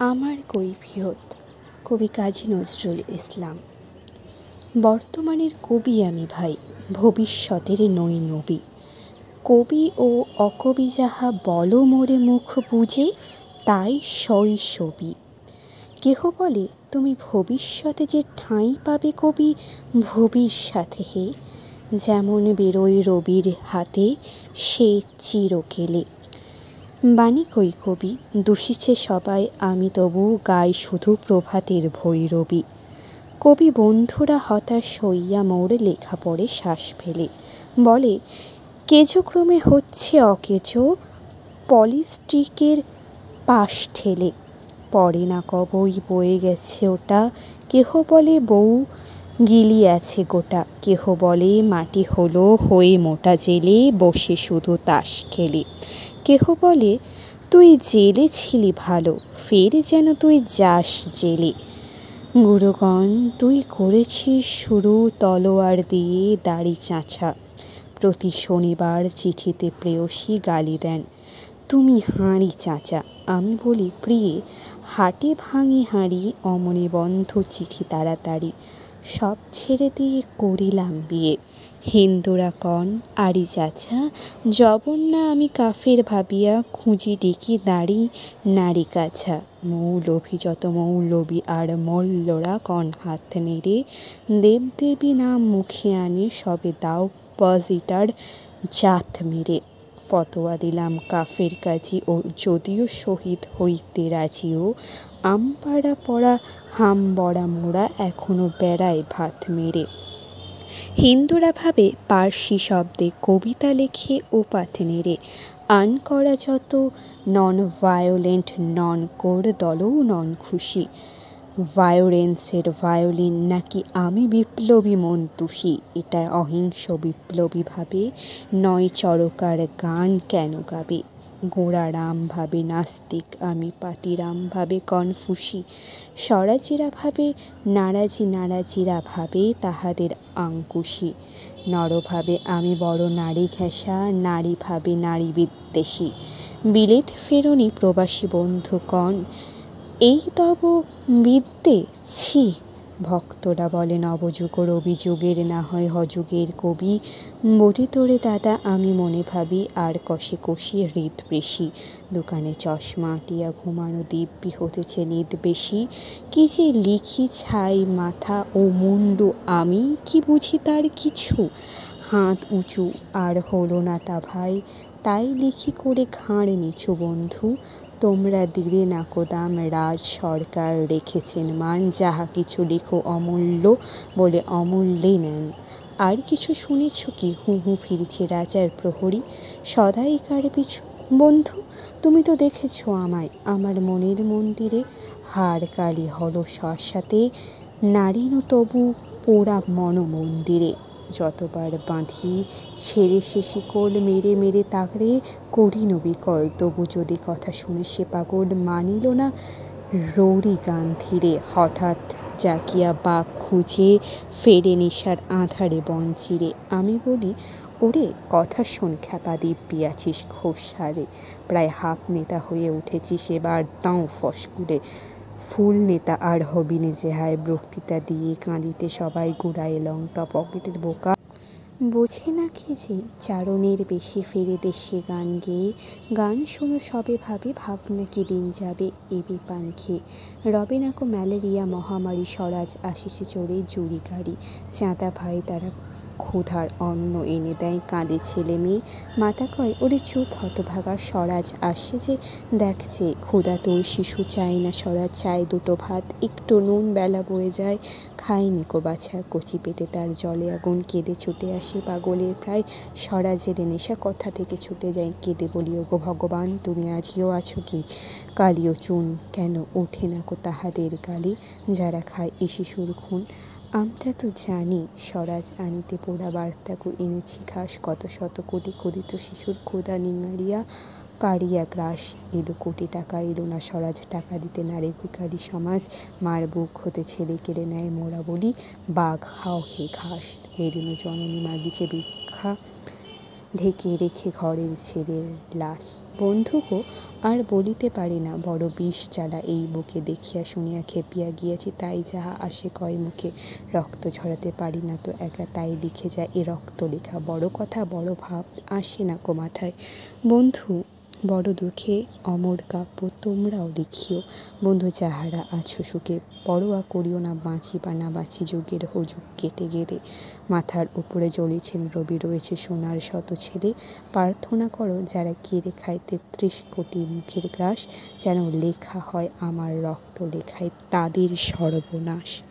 আমার কৈফিয়ত। কবি কাজী নজরুল ইসলাম। বর্তমানের কবি আমি ভাই, ভবিষ্যতের নই নবী। কবি ও অকবি যাহা বলো মোরে মুখ বুঝে, তাই শৈশবী। কেহ বলে তুমি ভবিষ্যতে যে ঠাঁই পাবে কবি ভবির সাথে হে, যেমন বেরোয় রবির হাতে সে চিরকেলে। বাণী কই কবি, দূষিছে সবাই, আমি তবু গাই শুধু প্রভাতের ভৈরবী। কবি বন্ধুরা হতাশ হইয়া মোর লেখা পড়ে শ্বাস ফেলে, বলে কেজক্রমে হচ্ছে অকেজো, পলিস্টিকের পাশ ঠেলে। পড়ে না কবই বয়ে গেছে ওটা, কেহ বলে বউ গিলিয়াছে গোটা, কেহ বলে মাটি হলো হয়ে মোটা জেলে বসে শুধু তাস খেলে। কেহ বলে তুই জেলে ছিলি ভালো, ফের যেন তুই যাস জেলে। গুরুগণ তুই করেছিস শুরু তলোয়ার দিয়ে দাড়ি চাঁচা, প্রতি শনিবার চিঠিতে প্রেয়সী গালি দেন তুমি হাঁড়ি চাচা। আমি বলি প্রিয়ে হাটে ভাঙি হাঁড়ি, অমনি বন্ধ চিঠি তাড়াতাড়ি, সব ছেড়ে দিয়ে করিলাম বিয়ে। হিন্দুরা কন আরি চাচা, জবন না আমি কাফের ভাবিয়া, খুঁজি ডেকে দাঁড়ি নারী কাছা। মৌলভী যত মৌলবী আর মল্লরা কন হাত নেড়ে, দেবদেবী নাম মুখে আনি সবে দাও পজিটার জাত মেরে। ফতোয়া দিলাম কাফের কাজী ও যদিও শহীদ হইতে রাজিও, আমপাড়া পড়া হাম বড়া মোড়া এখনো বেড়ায় ভাত মেরে। হিন্দুরা ভাবে পার্সি শব্দে কবিতা লেখে ওপাত নেড়ে, আন করা যত নন ভায়োলেন্ট নন কোর দলও নন খুশি। ভায়োলেন্সের ভায়োলিন নাকি আমি বিপ্লবী মন্তুষী, এটা অহিংস বিপ্লবী ভাবে, নয় চরকার গান কেন গাবে। গোঁড়ারাম ভাবে নাস্তিক আমি, পাতিরাম ভাবে কনফুসি, স্বরাজিরা ভাবে নারাজি, নারাজিরা ভাবে তাহাদের আঙ্কুশি। নর ভাবে আমি বড় নারী ঘেঁষা, নারী ভাবে নারী বিদ্বেষী। বিলেত ফেরনি প্রবাসী বন্ধু কন এই তব বিদ্যে ছি। ভক্তরা বলে নবযুগের অভিযোগের না হয় হযুগের কবি, বটি তোরে দাদা আমি মনে ভাবি, আর কষে কষিয়ে হৃদ বেশি। দোকানে চশমা আটিয়া ঘুমানো দিব্যি হতেছে নিদ বেশি, কি যে লিখি ছাই মাথা ও মুন্ডু আমি কি বুঝি তার কিছু। হাত উঁচু আর হলো না তা ভাই, তাই লিখি করে ঘাড় নিচু বন্ধু। তোমরা দিলে না কোদাম, রাজ সরকার রেখেছেন মান, যাহা কিছু লেখো অমূল্য বলে অমূল্যে নেন। আর কিছু শুনেছ কি, হু হু ফিরছে রাজার প্রহরী, সদাই কার পিছু। বন্ধু তুমি তো দেখেছ আমায় আমার মনের মন্দিরে, হাড় কালি হল শ্বাসাতে, নারীনু তবু পোড়া মন মন্দিরে। যতবার বাঁধি ছেড়ে সে শিকল, মেরে মেরে তাগড়ে করিনু বিকল, তবু যদি কথা শুনে সে পাগল, মানিল না রৌরি গান্ধিরে। হঠাৎ জাকিয়া বাঘ খুঁজে ফেরে নিশার আঁধারে বন চিরে। আমি বলি ওরে কথা শোন খ্যাপা, দিব্যি আছিস ঘোষারে, প্রায় হাফ নেতা হয়ে উঠেছিস এবার তাও ফসকুরে। ফুল নেতা আর হবি নে যে হায়, বক্তৃতা দিয়ে কাঁদিতে সবাই গুড়ায় লঙ্কা পকেটের বোকা। বোঝে না কি যে চারণের বেশি ফেরে দেশে গান গেয়ে, গান শোনো সবে ভাবে ভাবনা কি দিন যাবে এবি পান খেয়ে। রবে নাকো ম্যালেরিয়া মহামারী, স্বরাজ আসিসে চড়ে জুড়ি গাড়ি, চাঁদা ভাই তারা ক্ষুধার অন্ন এনে দেয়, কাঁদে ছেলে মেয়ে। মাতা কয় ওরে চুপ হতভাগা, স্বরাজ আসছে যে দেখছে, ক্ষুধা তোর শিশু চায় না স্বরাজ, চায় দুটো ভাত একটু নুন, বেলা বয়ে যায় খায়নি কো বাছা। কচি পেটে তার জলে আগুন, কেঁদে ছুটে আসে পাগলের প্রায়, স্বরাজের নেশা কথা থেকে ছুটে যায়। কেঁদে বলি ওগো ভগবান তুমি আজিও আছো কি, কালিও চুন কেন ওঠে না কো তাহাদের গালি, যারা খায় এ শিশুর খুন। আমরা তো জানি স্বরাজ আনিতে পোড়া বার্তাকু এনেছি ঘাস, কত শত কোটি ক্ষুধিত শিশুর ক্ষুধা নিঙাড়িয়া কাড়িয়া গ্রাস। এলো কোটি টাকা এলো না স্বরাজ, টাকা দিতে নারে ভিখারি সমাজ, মার বুক হতে ছেলে কেড়ে নেয় মোরা বলি বাঘ হাও হে ঘাস। হেরিনু জননী মাগিছে ভিক্ষা, ঢেকে রেখে ঘরের ছেলের লাশ। বন্ধু গো, আর বলিতে পারি না, বড় বিষ জ্বালা এই বুকে, দেখিয়া শুনিয়া খেপিয়া গিয়াছি, তাই যাহা আসে কয় মুখে। রক্ত ঝরাতে পারি না তো একা, তাই লিখে যায় এ রক্ত লেখা। বড় কথা বড় ভাব আসে না কো মাথায়। বন্ধু বড় দুঃখে অমর কাব্য তোমরাও লিখিও। বন্ধু যাহারা আছো সুখে, পরোয়া করিও না বাঁচি বা না বাঁচি, যুগের হুজুগ কেটে গেলে। মাথার উপরে জ্বলিছেন রবি, রয়েছে সোনার শত ছেলে। প্রার্থনা করো যারা কেড়ে খায় ৩৩ কোটি মুখের গ্রাস, যেন লেখা হয় আমার রক্ত লেখায় তাদের সর্বনাশ।